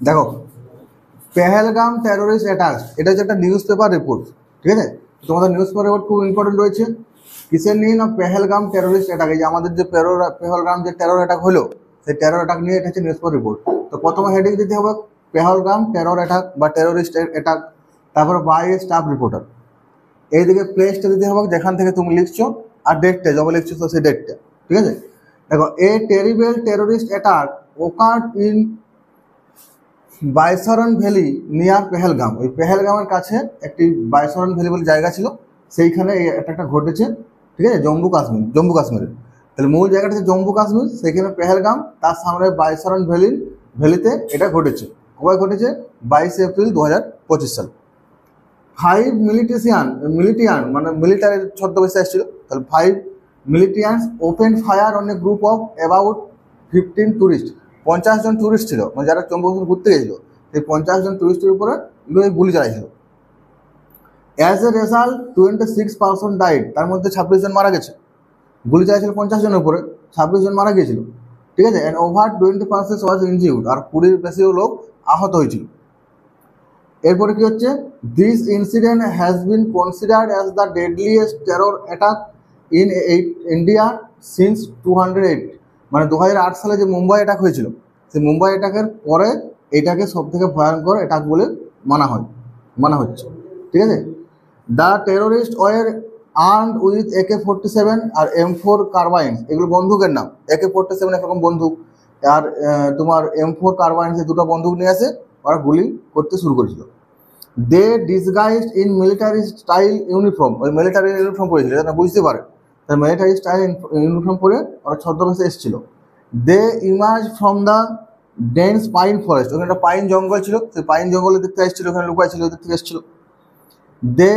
দেখো, Pahalgam terrorist attack, এটা হচ্ছে একটা নিউজ পেপার রিপোর্ট, ঠিক আছে? তোমাদের নিউজ পেপার রিপোর্ট খুব ইম্পর্টেন্ট রয়েছে। কিসের নিয়ে? না, পেহেলগাম টেরোরিস্ট অ্যাটাক। এই যে আমাদের যে পেহেলগাম যে টেরর অ্যাটাক হলো, সেই টেরর অ্যাটাক নিয়ে এটা হচ্ছে নিউজ পেপার রিপোর্ট। তো প্রথমে হেডিং দিতে হবে পেহেলগাম টেরর অ্যাটাক বা টেরোরিস্ট অ্যাটাক, তারপর বাই এ স্টাফ রিপোর্টার। এইদিকে প্লেসটা দিতে হবে যেখান থেকে তুমি লিখছো, আর ডেটটা যবে লিখছো তো সেই ডেটটা, ঠিক আছে? দেখো, a terrible terrorist attack occurred in Baisaran valley near Pahalgam. ওই পেহেলগামের কাছে একটি বাইসরন ভ্যালি বলে জায়গা ছিল, সেইখানে এই অ্যাটাকটা ঘটেছে, ঠিক আছে? জম্মু কাশ্মীরে। তাহলে মূল জায়গাটা হচ্ছে জম্মু কাশ্মীর, সেখানে পেহেলগাম, তার সামনে বাইসরন ভ্যালিতে এটা ঘটেছে। কবে ঘটেছে? 22 এপ্রিল 2025 সাল। 5 মিলিটিয়ান মানে মিলিটারির ছদ্মবেশে এসেছিল। তাহলে 5 militants open fire on a group of about 15 tourist. 50 জন টুরিস্ট ছিল, মানে যারা জম্মু কাশ্মীর ঘুরতে গেছিল, সেই 50 জন টুরিস্টের উপরে গুলি চালাইছিল। As a result 26 person died, তার মধ্যে 26 জন মারা গেছে। গুলি চালাইছিল 50 জনের উপরে, 26 জন মারা গিয়েছিল, ঠিক আছে? অ্যান্ড ওভার 20% ওয়াজ ইনজিউর্ড, আর 20 বেশিও লোক আহত হয়েছিল। এরপরে কি হচ্ছে? This incident has been considered as the deadliest terror attack in India since 208। মানে 2008 সালে যে মুম্বাই অ্যাটাক হয়েছিল, সেই মুম্বাই অ্যাটাকের পরে এটাকে সব থেকে ভয়ঙ্কর অ্যাটাক বলে মানা হচ্ছে, ঠিক আছে? The terrorist were armed with AK-47 আর M4 কার্বাইন্স, এগুলো বন্দুকের নাম। AK-47 একরকম বন্দুক, আর তোমার M4 কার্বাইন্স, দুটো বন্দুক নিয়ে আসে, ওরা গুলি করতে শুরু করেছিল। They disguised in military style uniform, ওই মিলিটারি ইউনিফর্ম পরেছিল যাতে বুঝতে পারে, তাই মিলিটারি স্টাইল ইউনিফর্ম পরে ওরা ছদ্মবেশে এসেছিল। They emerge from the dense pine forest, ওখানে একটা পাইন জঙ্গল ছিল, সেই পাইন জঙ্গলে দেখতে এসেছিল, ওখানে লুকাই ছিল, দেখতে এসেছিল। They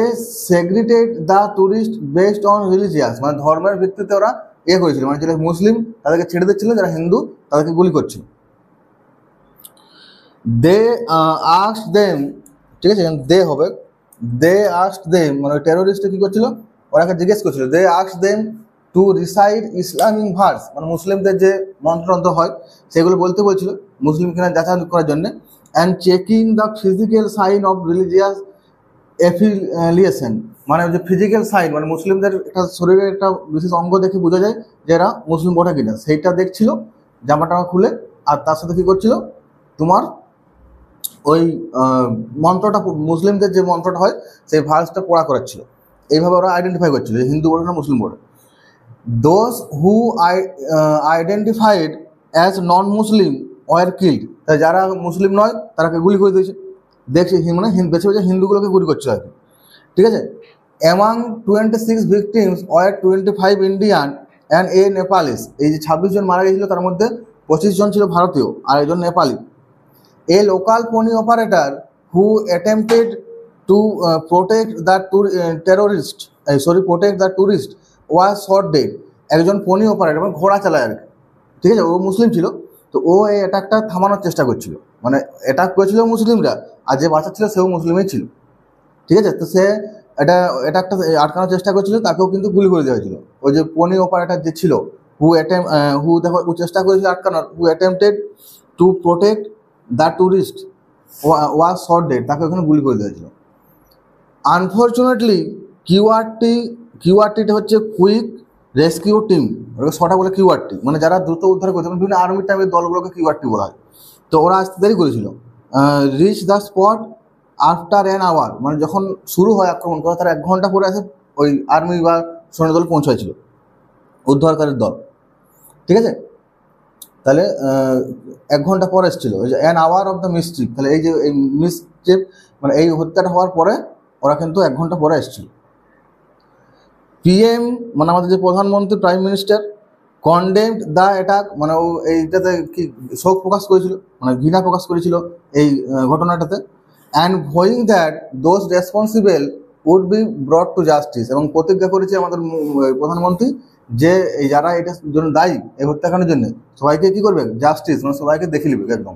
segregated the tourist based on religious, মানে ধর্মের ভিত্তিতে ওরা করেছিল, মানে যারা মুসলিম তাদেরকে ছেড়ে দিচ্ছিল, যারা হিন্দু তাদেরকে গুলি করছিল। দে আস্কড দেম, ঠিক আছে? দে হবে, দে আস্কড দেম, মানে টেরোরিস্টে কী করছিল? ওরাকে জিজ্ঞেস করছিল। They asked them to recite Islamic verse, মানে মুসলিমদের যে মন্ত্রতন্ত্র হয় সেগুলো বলতে বলছিল মুসলিম কিনা যাচাই করার জন্যে। And checking the physical sign of religious affiliation, মানে যে ফিজিক্যাল সাইন, মানে মুসলিমদের একটা শরীরের একটা বিশেষ অঙ্গ দেখে বোঝা যায় যে এরা মুসলিম বটে কিনা, সেইটা দেখছিল জামাটা খুলে। আর তার সাথে কী করছিল? তোমার ওই মন্ত্রটা, মুসলিমদের যে মন্ত্রটা হয় সেই ভার্সটা পড়া করাচ্ছিল। এইভাবে ওরা আইডেন্টিফাই করছিল হিন্দু বলে না মুসলিম বলে। Those who identified as non Muslim were killed, তাই যারা মুসলিম নয় তারাকে গুলি করে দিয়েছে। দেখছি মানে বেছে বেছে হিন্দুগুলোকে গুলি করছে আর কি, ঠিক আছে? Among 26 victims were 25 Indian and a Nepalis, এই যে 26 জন মারা গেছিলো তার মধ্যে 25 জন ছিল ভারতীয় আর একজন Nepali. A local pony operator who attempted to protect the tourist was shot dead. একজন পনি অপারেটর, মানে ঘোড়া চালায় আর কি, ঠিক আছে? ও মুসলিম ছিল, তো ও এই অ্যাটাকটা থামানোর চেষ্টা করছিল, মানে অ্যাটাক করেছিল মুসলিমরা, আর যে বাঁচাচ্ছিল সেও মুসলিমই ছিল, ঠিক আছে? তো সে অ্যাটাকটা আটকানোর চেষ্টা করছিল, তাকেও কিন্তু গুলি করে দেওয়া হয়েছিল। ওই যে পনি অপারেটর যে ছিল, ও চেষ্টা করেছিল আটকানোর, who attempted to protect the tourist was shot dead, তাকে ওখানে গুলি করে দিয়েছিল। আনফর্চুনেটলি কিউআরটিটা হচ্ছে কুইক রেস্কিউ টিম, ওটাকে শর্টে বলে কিউআরটি, মানে যারা দ্রুত উদ্ধার করছে, মানে বিভিন্ন আর্মি টাইপের দলগুলোকে কিউআরটি বলা হয়। তো ওরা আসতে দেরি করেছিল। Reach the spot after an hour, মানে যখন শুরু হয় আক্রমণ করা তার 1 ঘন্টা পরে আসে ওই আর্মি বা সৈন্য দল পৌঁছাইছিল, উদ্ধারকারীর দল, ঠিক আছে? তাহলে 1 ঘন্টা পরে এসেছিলো, ওই যে an hour of the mischief, তাহলে এই যে এই মিসচিফ মানে এই হত্যাটা হওয়ার পরে ওরা কিন্তু 1 ঘন্টা পরে এসেছিল। পিএম মানে আমাদের যে প্রধানমন্ত্রী, prime minister, condemned the attack, মানে ও এইটাতে কি শোক প্রকাশ করেছিল, মানে ঘৃণা প্রকাশ করেছিল এই ঘটনাটাতে। And vowing that those responsible would be brought to justice, এবং প্রতিজ্ঞা করেছে আমাদের প্রধানমন্ত্রী যে এই যারা এটার জন্য দায়ী, এই হত্যাকাণ্ডের জন্য, সবাইকে কী করবে? জাস্টিস, মানে সবাইকে দেখে নেবে একদম।